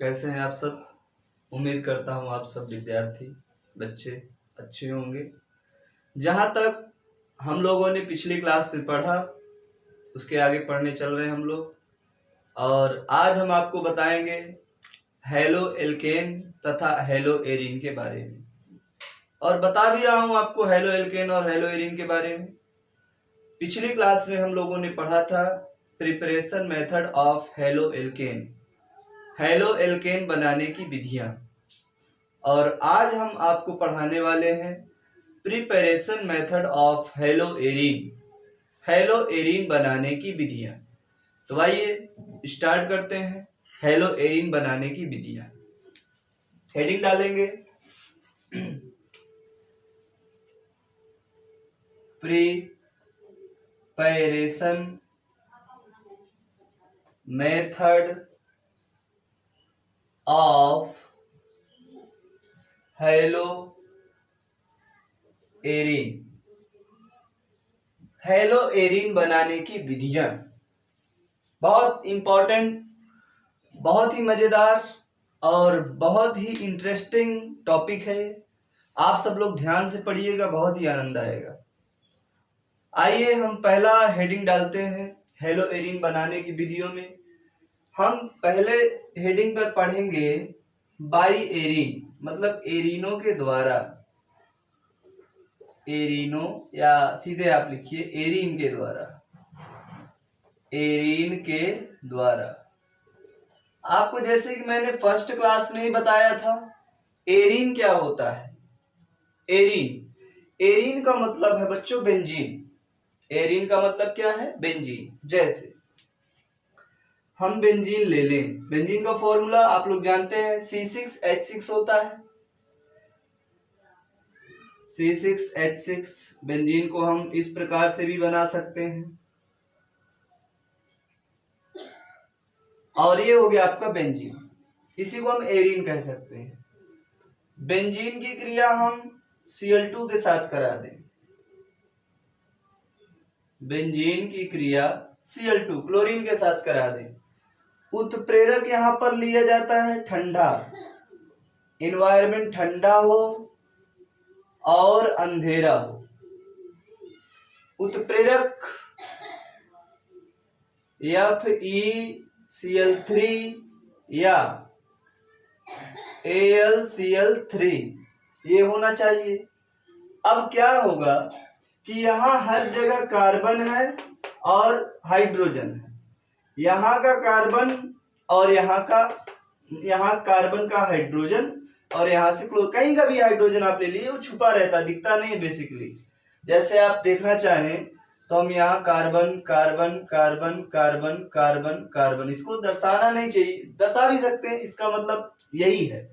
कैसे हैं आप सब। उम्मीद करता हूँ आप सब विद्यार्थी बच्चे अच्छे होंगे। जहाँ तक हम लोगों ने पिछली क्लास से पढ़ा उसके आगे पढ़ने चल रहे हैं हम लोग, और आज हम आपको बताएंगे हैलो एल्केन तथा हैलो एरीन के बारे में, और बता भी रहा हूँ आपको हैलो एल्केन और हैलो एरीन के बारे में। पिछली क्लास में हम लोगों ने पढ़ा था preparation method of haloalkane, haloalkane बनाने की विधियां, और आज हम आपको पढ़ाने वाले हैं preparation method of hello arene, hello arene बनाने की विधियां। तो आइए स्टार्ट करते हैं हैलो एरीन बनाने की विधियां। हेडिंग डालेंगे preparation method of hello arene, hello arene बनाने की विधियां। बहुत इंपॉर्टेंट, बहुत ही मजेदार और बहुत ही इंटरेस्टिंग टॉपिक है। आप सब लोग ध्यान से पढ़िएगा, बहुत ही आनंद आएगा। आइए हम पहला हेडिंग डालते हैं हैलो एरीन बनाने की विधियों में। हम पहले हेडिंग पर पढ़ेंगे बाई एरीन, मतलब एरीनों के द्वारा, एरीनो या सीधे आप लिखिए एरीन के द्वारा, एरीन के द्वारा। आपको जैसे कि मैंने फर्स्ट क्लास में ही बताया था, एरीन क्या होता है। एरीन, एरीन का मतलब है बच्चों बेंजीन। एरीन का मतलब क्या है? बेंजीन। जैसे हम बेंजीन ले लें, बेंजीन का फॉर्मूला आप लोग जानते हैं, C6H6 होता है। C6H6 बेंजीन को हम इस प्रकार से भी बना सकते हैं, और ये हो गया आपका बेंजीन। इसी को हम एरीन कह सकते हैं। बेंजीन की क्रिया हम Cl2 के साथ करा दें, बेंजीन की क्रिया Cl2 क्लोरीन के साथ करा दें। उत्प्रेरक यहां पर लिया जाता है ठंडा, एनवायरमेंट ठंडा हो और अंधेरा हो। उत्प्रेरक FeCl3 या AlCl3 ये होना चाहिए। अब क्या होगा कि यहाँ हर जगह कार्बन है और हाइड्रोजन है। यहाँ का कार्बन और यहाँ कार्बन का हाइड्रोजन, और यहाँ से कहीं का भी हाइड्रोजन आप ले लीजिए, वो छुपा रहता है, दिखता नहीं है बेसिकली। जैसे आप देखना चाहें तो हम यहाँ carbon carbon carbon carbon carbon carbon, इसको दर्शाना नहीं चाहिए, दर्शा भी सकते हैं, इसका मतलब यही है।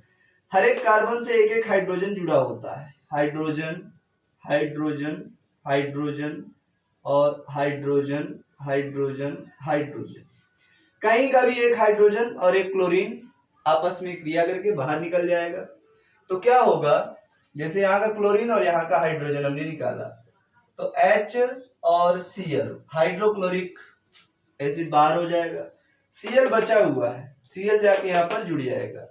हर एक कार्बन से एक एक हाइड्रोजन जुड़ा होता है, हाइड्रोजन हाइड्रोजन हाइड्रोजन और हाइड्रोजन हाइड्रोजन हाइड्रोजन। कहीं का भी एक हाइड्रोजन और एक क्लोरीन आपस में क्रिया करके बाहर निकल जाएगा। तो क्या होगा, जैसे यहाँ का क्लोरीन और यहाँ का हाइड्रोजन हमने निकाला, तो H और Cl हाइड्रोक्लोरिक एसिड बाहर हो जाएगा, Cl बचा हुआ है, Cl जाके यहाँ पर जुड़ जाएगा,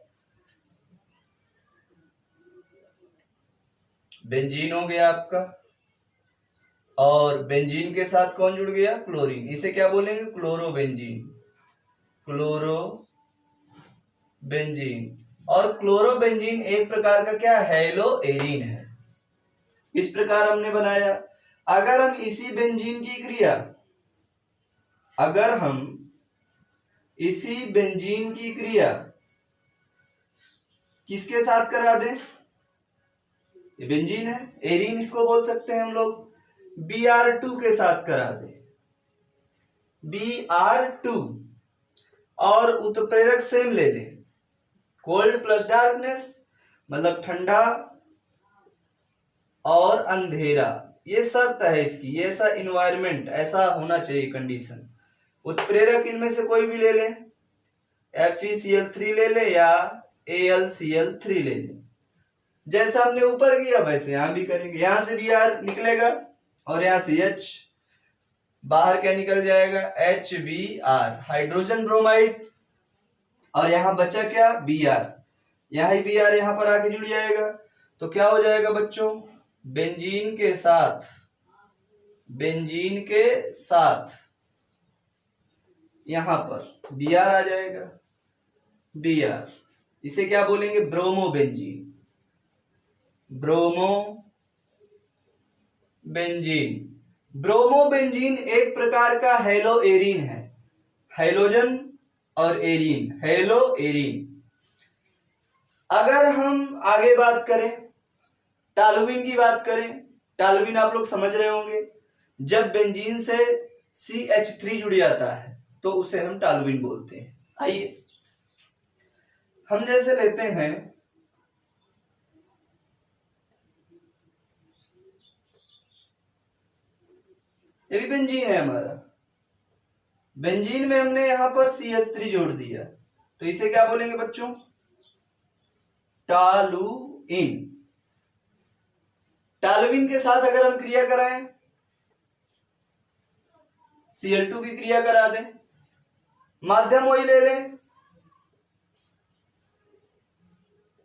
बेंजीन हो गया आपका। और बेंजीन के साथ कौन जुड़ गया? क्लोरीन। इसे क्या बोलेंगे? Chlorobenzene, chlorobenzene. और क्लोरोबेंजीन एक प्रकार का क्या हैलो एरीन है। इस प्रकार हमने बनाया। अगर हम इसी बेंजीन की क्रिया, अगर हम इसी बेंजीन की क्रिया किसके साथ करा दें, ये बेंजीन है, एरीन इसको बोल सकते हैं हम लोग, Br2 के साथ करा दें, Br2, और उत्प्रेरक सेम ले लें, कोल्ड प्लस डार्कनेस, मतलब ठंडा और अंधेरा, ये शर्त है इसकी, ये ऐसा इन्वायरमेंट, ऐसा होना चाहिए कंडीशन। उत्प्रेरक इनमें से कोई भी ले लें, FeCl3 ले लें या AlCl3 ले लें। जैसा हमने ऊपर किया वैसे यहां भी करेंगे। यहां से Br निकलेगा और यहां से H, बाहर क्या निकल जाएगा? HBr, hydrogen bromide. और यहाँ बचा क्या, बी आर, यहाँ ही बी आर यहाँ पर आके जुड़ जाएगा। तो क्या हो जाएगा बच्चों, बेंजीन के साथ यहां पर बी आर आ जाएगा, बी आर, इसे क्या बोलेंगे, ब्रोमोबेंजीन, ब्रोमोबेंजीन एक प्रकार का हेलो एरीन है, हेलोजन और एरीन, हेलो एरीन। अगर हम आगे बात करें, टॉलुइन की बात करें, टॉलुइन आप लोग समझ रहे होंगे, जब बेंजीन से CH3 जुड़ जाता है तो उसे हम टॉलुइन बोलते हैं। आइए हम जैसे लेते हैं ये भी बेंजीन है हमारा, बेंजीन में हमने यहां पर CH3 जोड़ दिया तो इसे क्या बोलेंगे बच्चों, टॉलुइन। टॉलुइन के साथ अगर हम क्रिया कराएं, Cl2 की क्रिया करा दें, माध्यम वही ले लें,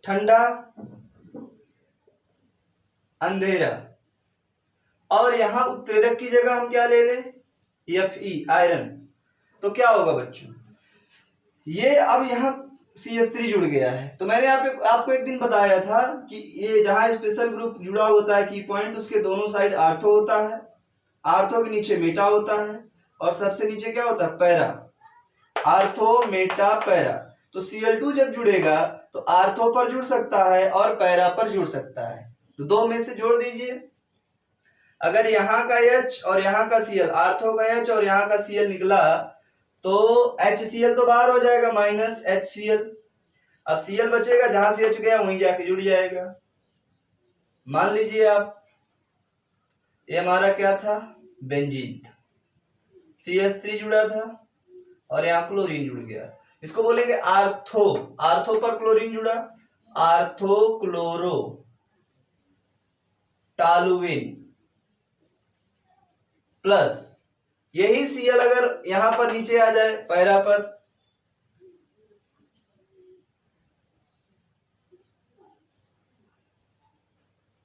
ठंडा अंधेरा, और यहां उत्प्रेरक की जगह हम क्या ले लें, Fe आयरन। तो क्या होगा बच्चों, ये अब यहां CH3 जुड़ गया है। तो मैंने आपको एक दिन बताया था कि ये जहां स्पेशल ग्रुप जुड़ा होता है की पॉइंट, उसके दोनों साइड आर्थो होता है, आर्थो के नीचे मेटा होता है और सबसे नीचे क्या होता है, पैरा, आर्थो मेटा पैरा। तो Cl2 जब जुड़ेगा तो आर्थो पर जुड़ सकता है और पैरा पर जुड़ सकता है, तो दो में से जोड़ दीजिए। अगर यहाँ का H और यहाँ का Cl, आर्थो का H और यहाँ का Cl निकला तो HCl तो बाहर हो जाएगा, माइनस HCl। अब Cl बचेगा, जहां से H गया वहीं जाके जुड़ जाएगा। मान लीजिए आप, ये हमारा क्या था, बेंजीन था, CH3 जुड़ा था और यहाँ क्लोरीन जुड़ गया, इसको बोलेंगे आर्थो, आर्थो पर क्लोरीन जुड़ा, आर्थो क्लोरो टॉलुइन प्लस यही Cl अगर यहां पर नीचे आ जाए पैरा पर,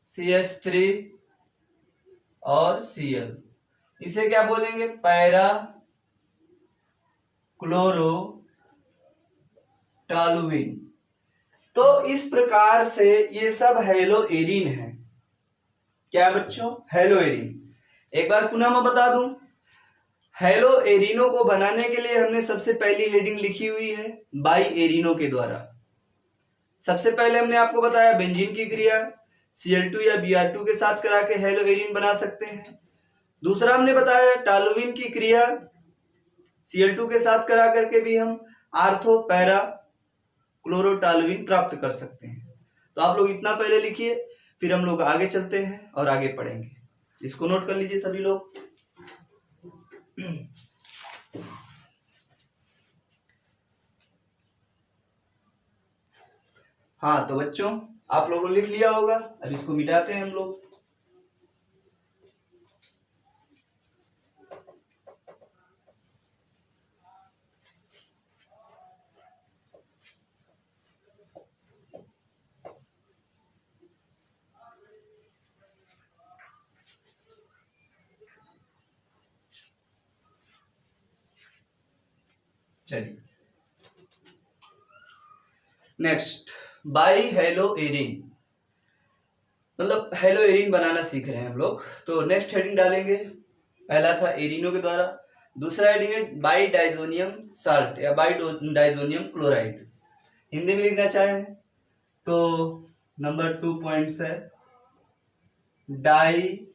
CH3 और Cl, इसे क्या बोलेंगे, पैरा क्लोरो टॉलुइन। तो इस प्रकार से ये सब हेलो एरीन है। क्या बच्चों, हेलो एरीन। एक बार पुनः मैं बता दूं, हेलो एरीनों को बनाने के लिए हमने सबसे पहली हेडिंग लिखी हुई है बाई एरीनों के द्वारा। सबसे पहले हमने आपको बताया बेंजीन की क्रिया Cl2 या Br2 के साथ करा के हेलो एरीन बना सकते हैं। दूसरा हमने बताया टॉलुइन की क्रिया Cl2 के साथ करा करके भी हम आर्थो पैरा क्लोरो टॉलुइन प्राप्त कर सकते हैं। तो आप लोग इतना पहले लिखिए, फिर हम लोग आगे चलते हैं और आगे पढ़ेंगे। इसको नोट कर लीजिए सभी लोग। हाँ तो बच्चों आप लोगों ने लिख लिया होगा, अब इसको मिटाते हैं हम लोग। चलिए नेक्स्ट, बाई हेलो एरीन, मतलब हेलो एरीन बनाना सीख रहे हैं हम लोग। तो नेक्स्ट हेडिंग डालेंगे, पहला था एरीनों के द्वारा, दूसरा हेडिंग है बाई डाइजोनियम साल्ट या बाई डाइजोनियम क्लोराइड। हिंदी में लिखना चाहें तो नंबर 2 पॉइंट्स है डाइजोनियम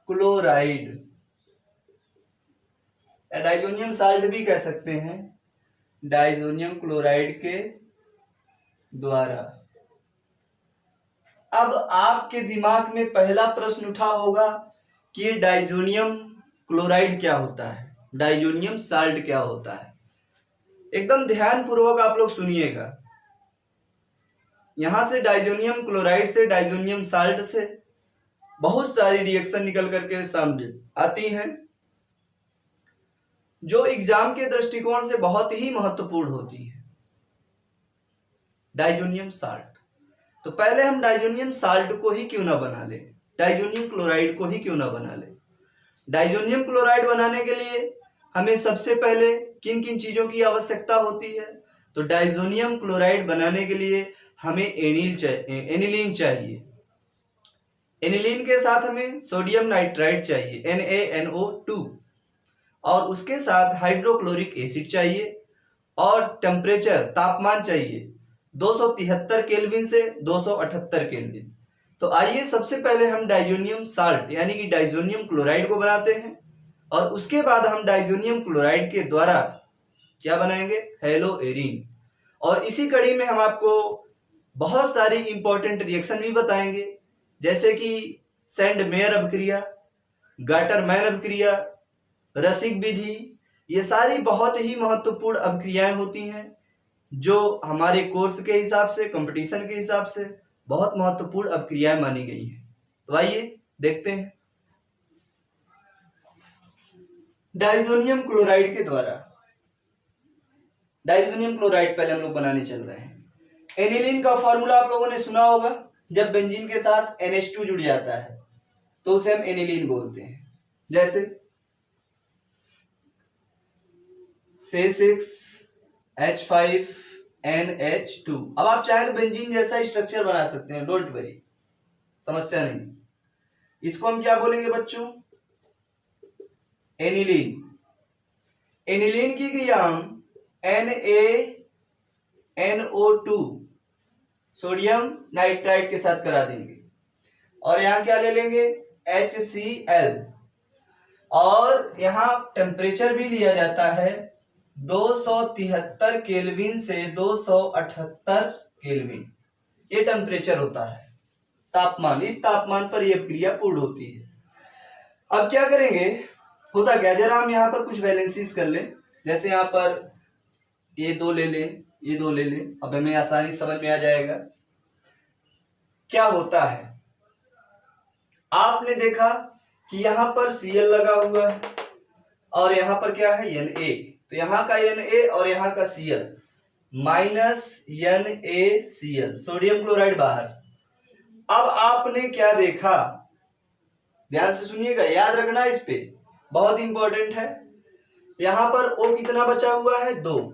क्लोराइड या डाइजोनियम साल्ट भी कह सकते हैं, डाइजोनियम क्लोराइड के द्वारा। अब आपके दिमाग में पहला प्रश्न उठा होगा कि ये डाइजोनियम क्लोराइड क्या होता है, डाइजोनियम साल्ट क्या होता है। एकदम ध्यान पूर्वक आप लोग सुनिएगा। यहां से डाइजोनियम क्लोराइड से, डाइजोनियम साल्ट से बहुत सारी रिएक्शन निकल करके सामने आती हैं। जो एग्जाम के दृष्टिकोण से बहुत ही महत्वपूर्ण होती है, डाइजोनियम साल्ट। तो पहले हम डाइजोनियम साल्ट को ही क्यों ना बना ले, डाइजोनियम क्लोराइड को ही क्यों ना बना ले। डाइजोनियम क्लोराइड बनाने के लिए हमें सबसे पहले किन किन चीजों की आवश्यकता होती है? तो डाइजोनियम क्लोराइड बनाने के लिए हमें एनिलीन चाहिए। एनिलीन के साथ हमें सोडियम नाइट्राइड चाहिए NaNO2, और उसके साथ हाइड्रोक्लोरिक एसिड चाहिए, और टेम्परेचर तापमान चाहिए 273 केल्विन से 278 केल्विन। तो आइए सबसे पहले हम डाइजोनियम साल्ट यानी कि डाइजोनियम क्लोराइड को बनाते हैं, और उसके बाद हम डाइजोनियम क्लोराइड के द्वारा क्या बनाएंगे? हेलोएरिन। और इसी कड़ी में हम आपको बहुत सारी इंपॉर्टेंट रिएक्शन भी बताएंगे, जैसे कि सैंड मेयर अभिक्रिया, गाटरमैन अभिक्रिया, रसिक विधि। ये सारी बहुत ही महत्वपूर्ण अभिक्रियाएं होती हैं जो हमारे कोर्स के हिसाब से, कंपटीशन के हिसाब से बहुत महत्वपूर्ण अभिक्रियाएं मानी गई हैं। तो आइए देखते हैं। डाइजोनियम क्लोराइड के द्वारा, डाइजोनियम क्लोराइड पहले हम लोग बनाने चल रहे हैं। एनिलीन का फॉर्मूला आप लोगों ने सुना होगा, जब बेंजीन के साथ NH2 जुड़ जाता है तो उसे हम एनिलीन बोलते हैं, जैसे C6H5NH2। अब आप चाहे तो बेंजीन जैसा स्ट्रक्चर बना सकते हैं, डोंट वरी, समस्या नहीं। इसको हम क्या बोलेंगे बच्चों? एनिलीन। एनिलीन की क्रिया हम NaNO2 सोडियम नाइट्राइड के साथ करा देंगे, और यहां क्या ले लेंगे? HCl, और यहां टेम्परेचर भी लिया जाता है 273 केल्विन से 278 केल्विन। ये टेम्परेचर होता है, तापमान। इस तापमान पर यह क्रिया पूर्ण होती है। अब क्या करेंगे, होता क्या, जरा हम यहाँ पर कुछ वैलेंसीज कर लें। जैसे यहाँ पर ये दो ले लें, ये दो ले लें, अब हमें आसानी समझ में आ जाएगा क्या होता है। आपने देखा कि यहां पर Cl लगा हुआ है, और यहां पर क्या है? Na। तो यहां का Na और यहां का Cl, -NaCl, सोडियम क्लोराइड बाहर। अब आपने क्या देखा, ध्यान से सुनिएगा, याद रखना, इस पे बहुत इंपॉर्टेंट है। यहां पर O कितना बचा हुआ है? 2,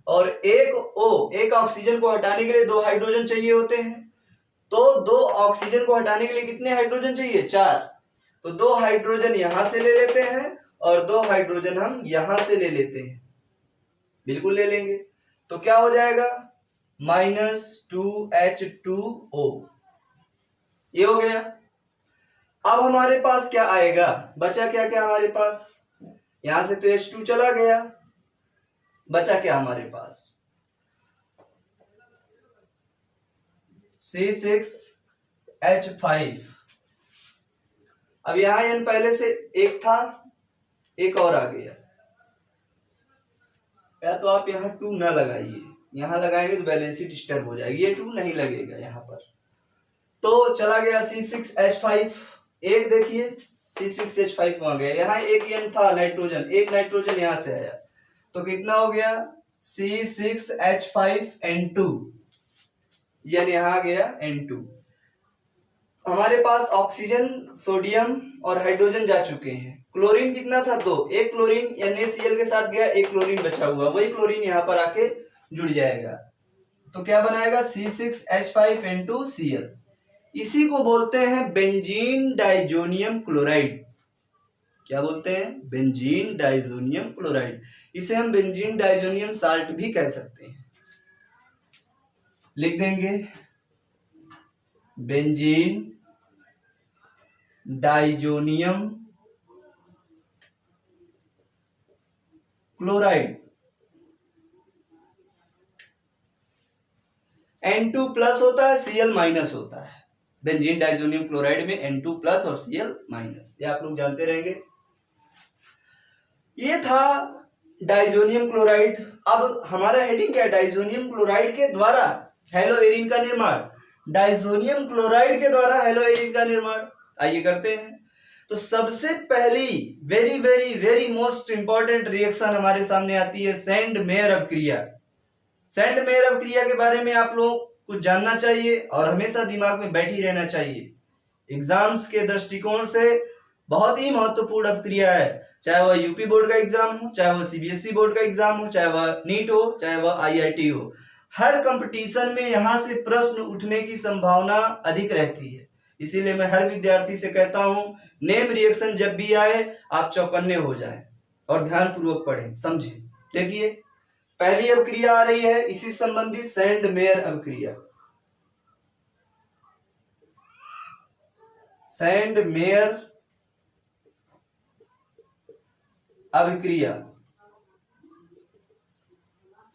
और एक O, एक ऑक्सीजन को हटाने के लिए 2 हाइड्रोजन चाहिए होते हैं। तो 2 ऑक्सीजन को हटाने के लिए कितने हाइड्रोजन चाहिए? 4। तो 2 हाइड्रोजन यहां से ले लेते हैं, और 2 हाइड्रोजन हम यहां से ले लेते हैं, बिल्कुल ले लेंगे। तो क्या हो जाएगा? -2H2O। ये हो गया। अब हमारे पास क्या आएगा? बचा क्या क्या हमारे पास? यहां से तो H2 चला गया, बचा क्या हमारे पास? C6H5। अब यहां N पहले से एक था, एक और आ गया। या तो आप यहां 2 ना लगाइए, यहां लगाएंगे तो बैलेंसी डिस्टर्ब हो जाएगी, ये 2 नहीं लगेगा यहां पर। तो चला गया C6H5, एक देखिए C6H5 वहां गया, यहां एक N था नाइट्रोजन, एक नाइट्रोजन यहां से आया, तो कितना हो गया? C6H5N2, यानी यहां आ गया N2। हमारे पास ऑक्सीजन, सोडियम और हाइड्रोजन जा चुके हैं। क्लोरीन कितना था? 2। एक क्लोरीन NaCl के साथ गया, एक क्लोरीन बचा हुआ, वही क्लोरीन यहां पर आके जुड़ जाएगा, तो क्या बनाएगा? C6H5N2Cl। इसी को बोलते हैं बेंजीन डाइजोनियम क्लोराइड। क्या बोलते हैं? Benzene diazonium chloride. इसे हम बेंजीन डाइजोनियम साल्ट भी कह सकते हैं। लिख देंगे benzene diazonium chloride. N2 plus होता है, Cl माइनस होता है। बेंजीन डाइजोनियम क्लोराइड में N2 प्लस और Cl माइनस, ये आप लोग जानते रहेंगे। ये था डाइजोनियम क्लोराइड। अब हमारा हेडिंग क्या है? डाइजोनियम क्लोराइड के द्वारा हेलोएरिन का निर्माण। डाइजोनियम क्लोराइड के द्वारा हेलोएरिन का निर्माण, आइए करते हैं। तो सबसे पहली very very very most important reaction हमारे सामने आती है सेंड मेयर अभिक्रिया। सेंड मेयर अभिक्रिया के बारे में आप लोग कुछ जानना चाहिए और हमेशा दिमाग में बैठी रहना चाहिए। एग्जाम्स के दृष्टिकोण से बहुत ही महत्वपूर्ण अभिक्रिया है, चाहे वह यूपी बोर्ड का एग्जाम हो, चाहे वह सीबीएसई बोर्ड का एग्जाम हो, चाहे वह नीट हो, चाहे वह आईआईटी हो। हर कंपटीशन में यहां से प्रश्न उठने की संभावना अधिक रहती है। इसीलिए मैं हर विद्यार्थी से कहता हूं, नेम रिएक्शन जब भी आए आप चौकन्ने हो जाएं और ध्यानपूर्वक पढ़ें, समझें। देखिए पहली अभिक्रिया आ रही है इसी संबंधित सेंड मेयर अभिक्रिया। सेंड मेयर अभिक्रिया।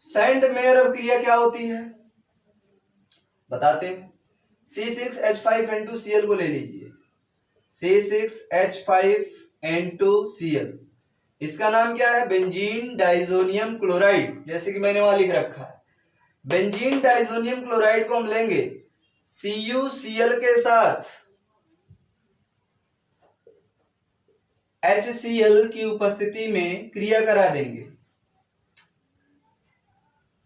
सेंड मेयर अभिक्रिया क्या होती है बताते हैं। C6H5N2Cl को ले लीजिए, C6H5N2Cl, इसका नाम क्या है, बेंजीन डाइजोनियम क्लोराइड, जैसे कि मैंने वहां लिख रखा है। बेंजीन डाइजोनियम क्लोराइड को हम लेंगे CuCl के साथ HCl की उपस्थिति में क्रिया करा देंगे।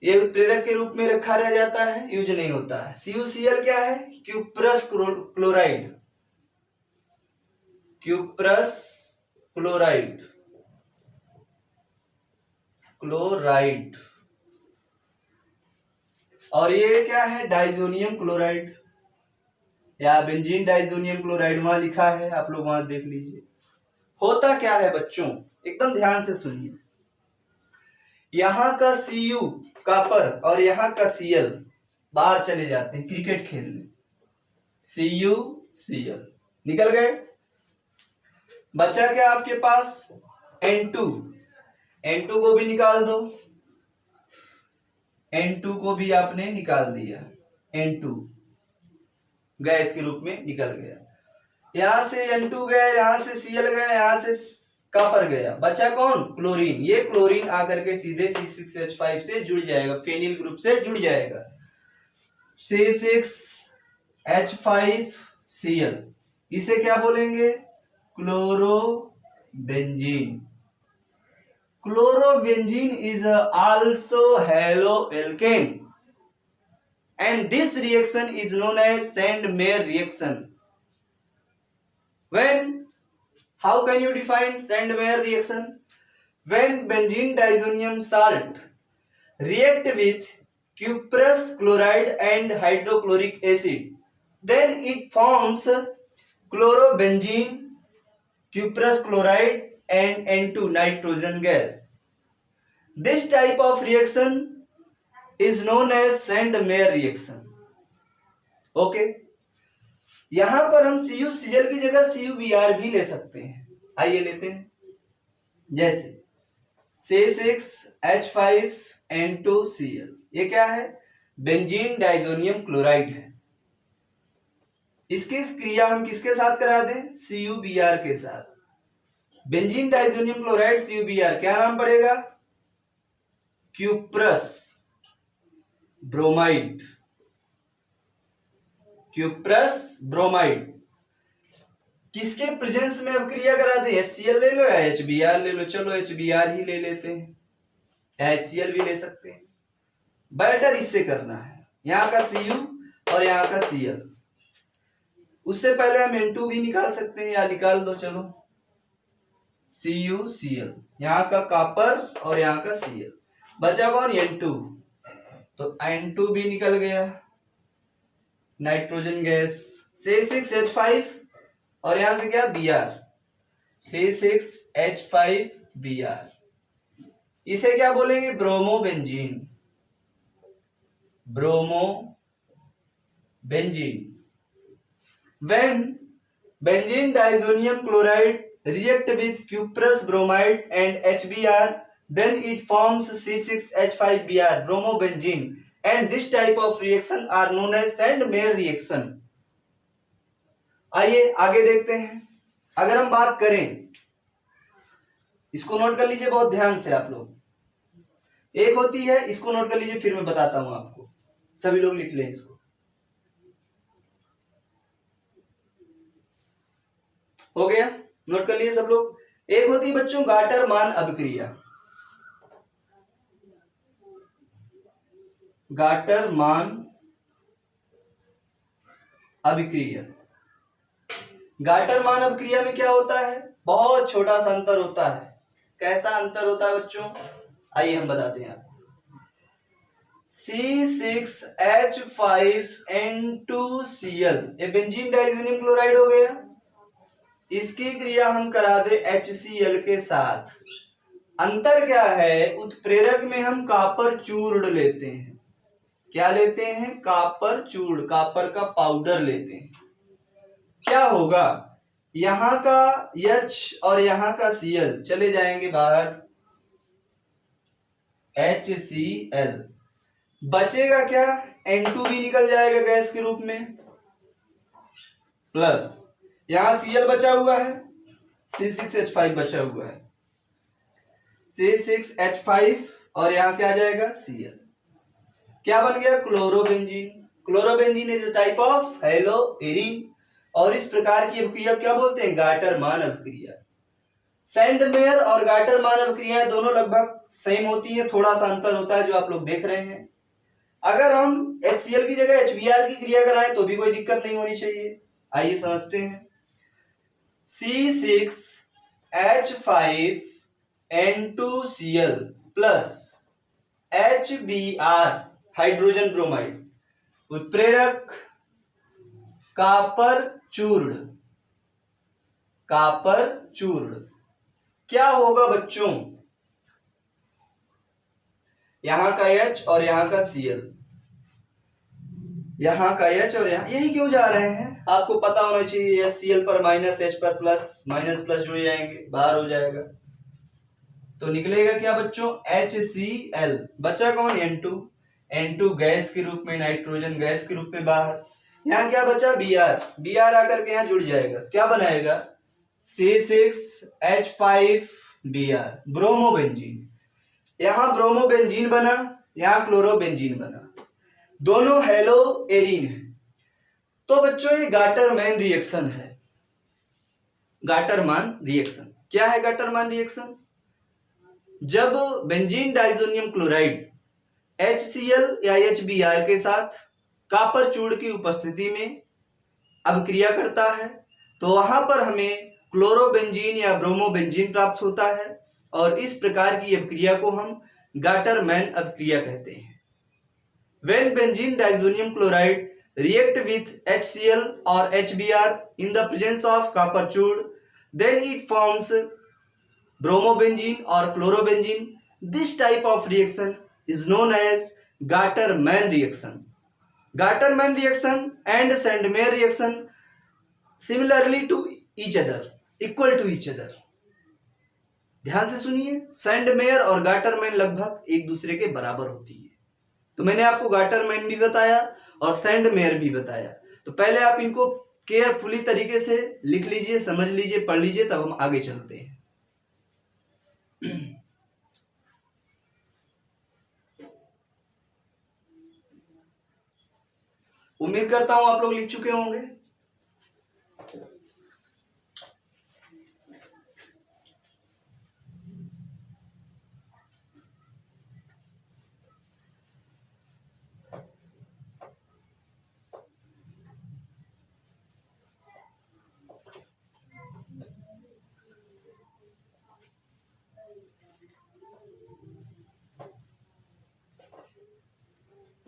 ये उत्प्रेरक के रूप में रखा रह जाता है, यूज नहीं होता है। CuCl क्या है, cuprous chloride, cuprous chloride, chloride. और ये क्या है, डाइजोनियम क्लोराइड या बेंजीन डाइजोनियम क्लोराइड, वहां लिखा है, आप लोग वहां देख लीजिए। होता क्या है बच्चों, एकदम ध्यान से सुनिए। यहां का Cu कॉपर और यहां का Cl बाहर चले जाते हैं क्रिकेट खेलने, CuCl निकल गए। बचा क्या आपके पास, N2, N2 को भी निकाल दो, N2 को भी आपने निकाल दिया, N2 गैस के रूप में निकल गया। यहां से N2 गया, यहां से Cl गया, यहां से कॉपर गया, बचा कौन, क्लोरीन। ये क्लोरीन आकर के सीधे C6H5 से जुड़ जाएगा, फेनिल ग्रुप से जुड़ जाएगा, C6H5Cl। इसे क्या बोलेंगे, chlorobenzene. Chlorobenzene is also haloalkane and this reaction is known as Sand-Meyer reaction. How can you define Sand-Meyer reaction? When benzene diazonium salt react with cuprous chloride and hydrochloric acid, then it forms chlorobenzene, cuprous chloride and N2 nitrogen gas. This type of reaction is known as Sand-Meyer reaction. Okay, यहां पर हम CuCl की जगह CuBr भी ले सकते हैं। आइए लेते हैं, जैसे C6H5N2Cl, ये क्या है, बेंजीन डाइजोनियम क्लोराइड है। इसकी क्रिया हम किसके साथ करा दें, CuBr के साथ। बेंजीन डाइजोनियम क्लोराइड CuBr क्या नाम पड़ेगा, क्यूप्रस ब्रोमाइड, क्यूप्रस ब्रोमाइड। किसके प्रेजेंस में अब क्रिया कराते हैं, HCl ले लो या HBr ले लो, चलो HBr ही ले लेते हैं, या HCl भी ले सकते हैं। बेटर इससे करना है, यहाँ का Cu और यहाँ का Cl। उससे पहले हम N2 भी निकाल सकते हैं, या निकाल दो, चलो CuCl, यहाँ का कॉपर और यहाँ का Cl, बचा कौन, N2, तो N2 भी निकल गया, नाइट्रोजन गैस। C6H5 और यहां से क्या, Br, C6H5Br, इसे क्या बोलेंगे, bromobenzene, bromobenzene. When benzene diazonium chloride react with cuprous bromide and HBr, then it forms C6H5Br, bromobenzene, and this type of reaction are known as Sand-Meyer reaction. आइए आगे देखते हैं। अगर हम बात करें, इसको नोट कर लीजिए बहुत ध्यान से आप लोग, एक होती है, इसको नोट कर लीजिए, फिर मैं बताता हूं आपको, सभी लोग लिख लें इसको। हो गया, नोट कर लिए सब लोग। एक होती है बच्चों गाटर-मान अभिक्रिया। गाटर-मान अभिक्रिया। गाटर-मान अभिक्रिया में क्या होता है, बहुत छोटा सा अंतर होता है। कैसा अंतर होता है बच्चों, आइए हम बताते हैं आपको। C6H5N2Cl ये बेंजीन डाइज़ोनियम क्लोराइड हो गया। इसकी क्रिया हम करा दे HCl के साथ। अंतर क्या है, उत्प्रेरक में हम कापर चूर्ण लेते हैं। क्या लेते हैं, कापर चूर्ण, कापर का पाउडर लेते हैं। क्या होगा, यहां का H और यहां का Cl चले जाएंगे बाहर, HCl बचेगा क्या, N2 भी निकल जाएगा गैस के रूप में, प्लस यहां Cl बचा हुआ है, C6H5 बचा हुआ है, C6H5 और यहां क्या आ जाएगा Cl। क्या बन गया, chlorobenzene. Chlorobenzene is a type of haloarene और इस प्रकार की अभिक्रिया क्या बोलते हैं, गाटर-मान अभिक्रिया। सैंडमेयर और गाटर-मान अभिक्रियाएं दोनों लगभग सेम होती है, थोड़ा सा अंतर होता है जो आप लोग देख रहे हैं। अगर हम HCl की जगह HBr की क्रिया कराएं तो भी कोई दिक्कत नहीं होनी चाहिए। आइए समझते हैं। C6H5N2Cl plus HBr hydrogen bromide, उत्प्रेरक कापर चूर्ण। कापर चूर्ण क्या होगा बच्चों, यहां का H और यहां का Cl, यहां का H और यहां, यही क्यों जा रहे हैं, आपको पता होना चाहिए। Cl पर माइनस, H पर प्लस, माइनस प्लस जुड़ जाएंगे, बाहर हो जाएगा तो निकलेगा क्या बच्चों, HCl। बचा कौन, N2। N2 गैस के रूप में, नाइट्रोजन गैस के रूप में बाहर। यहाँ क्या बचा, Br। Br आकर के यहाँ जुड़ जाएगा, क्या बनाएगा, C6H5Br, ब्रोमोबेंजीन। यहाँ ब्रोमोबेंजीन बना, यहाँ क्लोरोबेंजीन बना, दोनों हेलोएरीन है। तो बच्चों ये गाटर-मान रिएक्शन है। गाटर-मान रिएक्शन क्या है, गाटर-मान रिएक्शन, जब बेंजीन डाइज़ोनियम क्लोराइड HCl या HBr के साथ कापर चूर्ण की उपस्थिति में अभिक्रिया करता है तो वहां पर हमें क्लोरोबेंजीन या ब्रोमोबेंजीन प्राप्त होता है और इस प्रकार की अभिक्रिया को हम गाटर-मान अभिक्रिया कहते हैं। When benzene diazonium chloride react with HCl or HBr in the presence of copper churn, then it forms bromobenzene or chlorobenzene. This type of reaction is known as Gater-Mann reaction. Gater-Mann reaction and Sandmeyer reaction similarly to each other, equal to each other. ध्यान से सुनिए, Sandmeyer और गाटर-मैन लगभग एक दूसरे के बराबर होती है। तो मैंने आपको गाटर-मैन भी बताया और सैंडमेयर भी बताया, तो पहले आप इनको केयरफुली तरीके से लिख लीजिए, समझ लीजिए, पढ़ लीजिए, तब हम आगे चलते हैं। उम्मीद करता हूं आप लोग लिख चुके होंगे।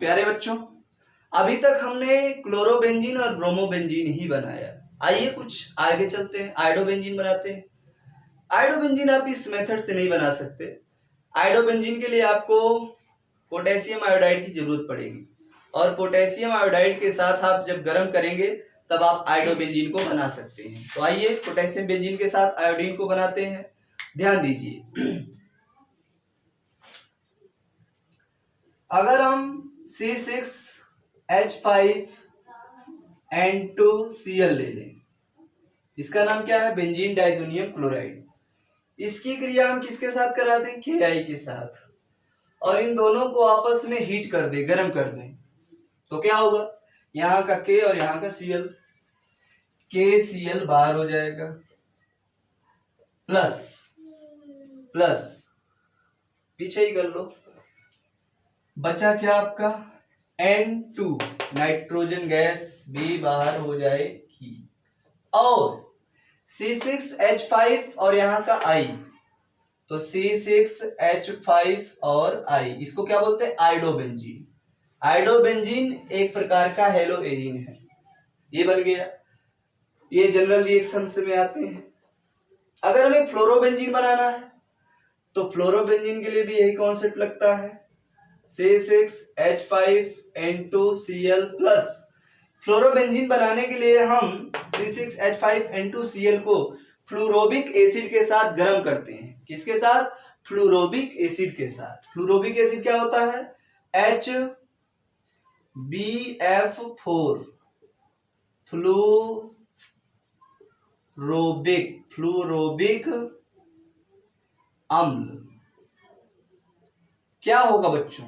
प्यारे बच्चों, अभी तक हमने क्लोरोबेंजीन और ब्रोमोबेंजीन ही बनाया। आइए कुछ आगे चलते हैं, आयोडोबेंजीन बनाते हैं। आयोडोबेंजीन आप इस मेथड से नहीं बना सकते। आयोडोबेंजीन के लिए आपको पोटेशियम आयोडाइड की जरूरत पड़ेगी और पोटेशियम आयोडाइड के साथ आप जब गर्म करेंगे तब आप आयोडोबेंजीन को बना सकते हैं। तो आइए पोटेशियम बेंजीन के साथ आयोडीन को बनाते हैं। ध्यान दीजिए, अगर हम C6H5N2Cl ले लें, इसका नाम क्या है, बेंजीन डाइज़ोनियम क्लोराइड। इसकी क्रिया हम किसके साथ कराते हैं, Ki के साथ, और इन दोनों को आपस में हीट कर दें, गर्म कर दें, तो क्या होगा, यहाँ का K और यहाँ का Cl, KCl बाहर हो जाएगा, प्लस प्लस, पीछे ही कर लो, बचा क्या आपका N2, नाइट्रोजन गैस भी बाहर हो जाएगी, और C6H5 और यहाँ का I, तो C6H5 और I, इसको क्या बोलते हैं आइडोबेंजीन। आइडोबेंजीन एक प्रकार का हेलोएरिन है, ये बन गया। ये जनरल रिएक्शन में आते हैं। अगर हमें फ्लोरोबेंजीन बनाना है तो फ्लोरोबेंजीन के लिए भी यही कॉन्सेप्ट लगता है, C6H5N2Cl प्लस। फ्लोरोबेंजीन बनाने के लिए हम C6H5N2Cl को फ्लोरोबिक एसिड के साथ गर्म करते हैं। किसके साथ? फ्लोरोबिक एसिड के साथ। फ्लोरोबिक एसिड क्या होता है? HBF4, फ्लोरोबिक अम्ल। क्या होगा बच्चों?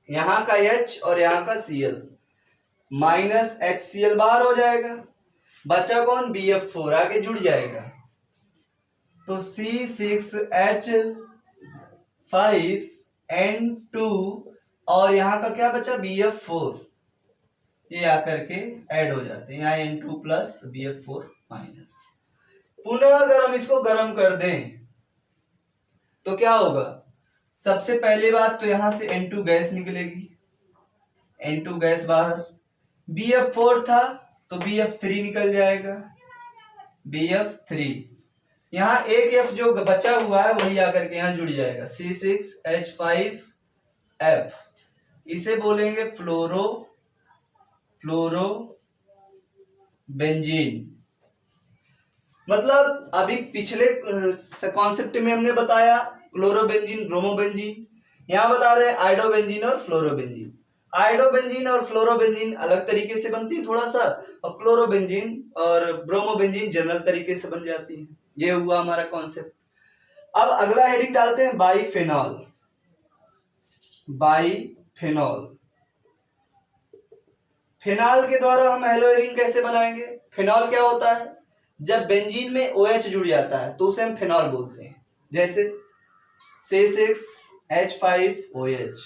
यहां का H और यहां का Cl, माइनस HCl बाहर हो जाएगा, बचा कौन? BF4 आगे जुड़ जाएगा, तो C6H5N2 और यहां का क्या बचा? BF4, ये आकर के ऐड हो जाते हैं, यहाँ N2 प्लस BF4 माइनस। पुनः अगर हम इसको गर्म कर दें तो क्या होगा? सबसे पहली बात तो यहां से N2 गैस निकलेगी, N2 गैस बाहर, BF4 था तो BF3 निकल जाएगा, BF3, यहाँ एक F जो बचा हुआ है वही आकर के यहाँ जुड़ जाएगा, C6H5F, इसे बोलेंगे फ्लोरोबेंजीन। मतलब अभी पिछले कॉन्सेप्ट में हमने बताया क्लोरोबेंजीन, ब्रोमोबेंजीन, यहाँ बता रहे हैं आइडोबेंजीन और फ्लोरोबेंजीन। आइडोबेंजीन और फ्लोरोबेंजीन अलग तरीके से बनती है थोड़ा सा, और क्लोरोबेंजीन और ब्रोमोबेंजीन जनरल तरीके से बन जाती है। ये हुआ हमारा कॉन्सेप्ट। अब अगला हेडिंग डालते हैं बाइफेनॉल। बाइफेनॉल, फेनॉल के द्वारा हम हेलोएरिन कैसे बनाएंगे? फेनॉल क्या होता है? जब बेंजीन में OH जुड़ जाता है तो उसे हम फेनॉल बोलते हैं। जैसे C6H5OH,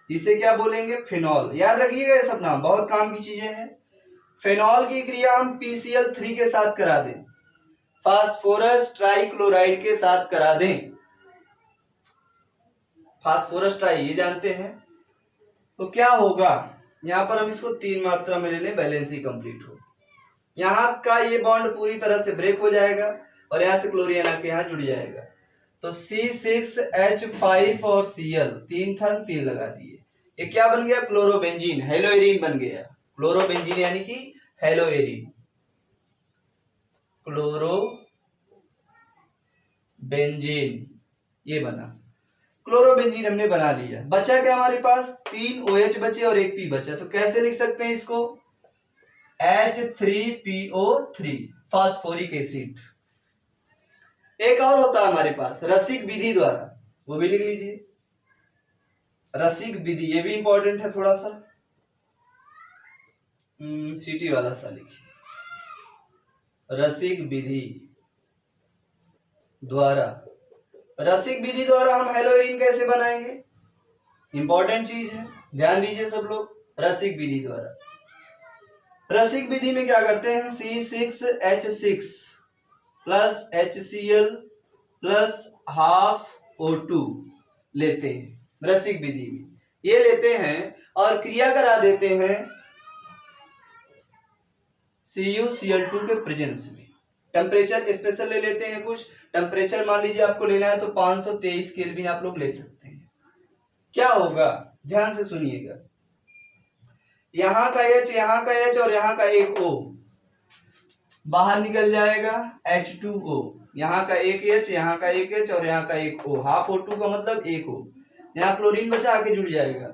इसे क्या बोलेंगे? फेनॉल। याद रखिएगा ये सब नाम, बहुत काम की चीजें हैं। फेनॉल की क्रिया हम PCl3 के साथ करा दें, फास्फोरस ट्राइक्लोराइड के साथ करा दें, फास्फोरस ट्राई ये जानते हैं, तो क्या होगा? यहां पर हम इसको 3 मात्रा में ले लें, बैलेंसी कंप्लीट हो। यहाँ का ये बॉन्ड पूरी तरह से ब्रेक हो जाएगा और यहाँ से क्लोरीन आके यहाँ जुड़ जाएगा, तो C6H5 और Cl, 3 था 3 लगा दिए, ये क्या बन गया? क्लोरोबेंजीन, हेलोएरिन बन गया। क्लोरोबेंजीन यानी कि हेलोएरिन, क्लोरोबेंजीन ये बना। क्लोरोबेंजीन हमने बना लिया, बचा क्या हमारे पास? 3 OH बचे और 1 P बचा, तो कैसे लिख सकते हैं इसको? H3PO3, phosphoric acid. एक और होता है हमारे पास रसिक विधि द्वारा, वो भी लिख लीजिए, रसिक विधि, ये भी इंपॉर्टेंट है थोड़ा सा, सिटी वाला सा लिखिए, रसिक विधि द्वारा। रसिक विधि द्वारा हम हेलोएरिन कैसे बनाएंगे? इंपॉर्टेंट चीज है, ध्यान दीजिए सब लोग। रसिक विधि द्वारा, रसिक विधि में क्या करते हैं? C6H6 plus HCl plus half O2 लेते हैं रसिक विधि में, ये लेते हैं और क्रिया करा देते हैं CuCl2 के प्रेजेंस में। टेम्परेचर स्पेशल ले लेते हैं, कुछ टेम्परेचर मान लीजिए आपको लेना है तो 523 केल्विन आप लोग ले सकते हैं। क्या होगा? ध्यान से सुनिएगा, यहाँ का H, यहाँ का H और यहाँ का एक O बाहर निकल जाएगा, H2O, यहाँ का एक H, यहाँ का एक H और यहाँ का एक O, हाफ O2 का मतलब एक O, यहाँ क्लोरीन बचा आके जुड़ जाएगा,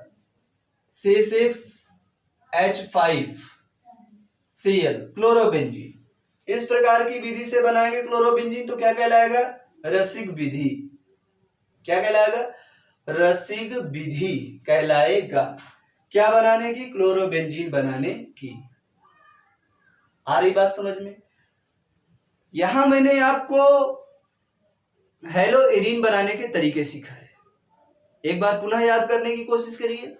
C6H5Cl, क्लोरोबेंजीन। इस प्रकार की विधि से बनाएंगे क्लोरोबेंजीन तो क्या कहलाएगा? रसिक विधि। क्या कहलाएगा? रसिक विधि कहलाएगा। क्या बनाने की? क्लोरोबेंजीन बनाने की। आ रही बात समझ में? यहां मैंने आपको हेलो एरीन बनाने के तरीके सिखाए। एक बार पुनः याद करने की कोशिश करिए।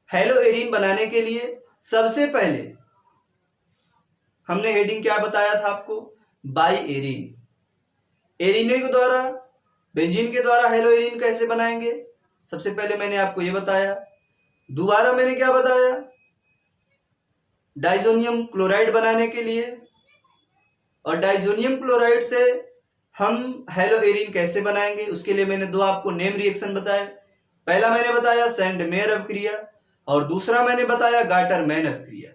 हेलो एरीन बनाने के लिए सबसे पहले हमने हेडिंग क्या बताया था आपको, बाई एरीन। एरीन के द्वारा, बेंजीन के द्वारा हेलो एरीन कैसे बनाएंगे, सबसे पहले मैंने आपको ये बताया। दोबारा मैंने क्या बताया, डाइजोनियम क्लोराइड बनाने के लिए, और डाइजोनियम क्लोराइड से हम हेलो एरीन कैसे बनाएंगे उसके लिए मैंने दो आपको नेम रिएक्शन बताए। पहला मैंने बताया सैंड मेयर अपक्रिया और दूसरा मैंने बताया गाटर मैन अपक्रिया।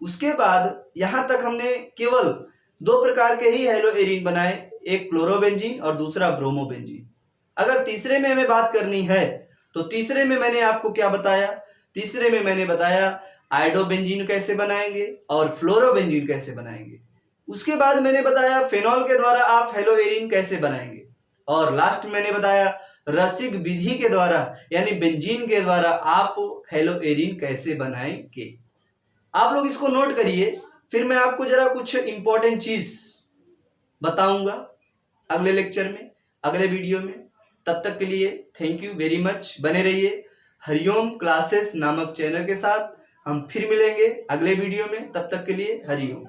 उसके बाद यहां तक हमने केवल दो प्रकार के ही हेलो एरीन बनाए, एक क्लोरोबेंजीन और दूसरा ब्रोमोबेंजीन। अगर तीसरे में हमें बात करनी है तो तीसरे में मैंने आपको क्या बताया, तीसरे में मैंने बताया आयोडोबेंजीन कैसे बनाएंगे और फ्लोरोबेंजीन कैसे बनाएंगे। उसके बाद मैंने बताया फेनॉल के द्वारा आप हेलो एरीन कैसे बनाएंगे, और लास्ट मैंने बताया रसिक विधि के द्वारा यानी बेंजीन के द्वारा आप हेलो एरीन कैसे बनाएंगे। आप लोग इसको नोट करिए, फिर मैं आपको जरा कुछ इंपॉर्टेंट चीज बताऊंगा अगले लेक्चर में, अगले वीडियो में। तब तक के लिए थैंक यू वेरी मच। बने रहिए हरिओम क्लासेस नामक चैनल के साथ। हम फिर मिलेंगे अगले वीडियो में, तब तक के लिए हरिओम।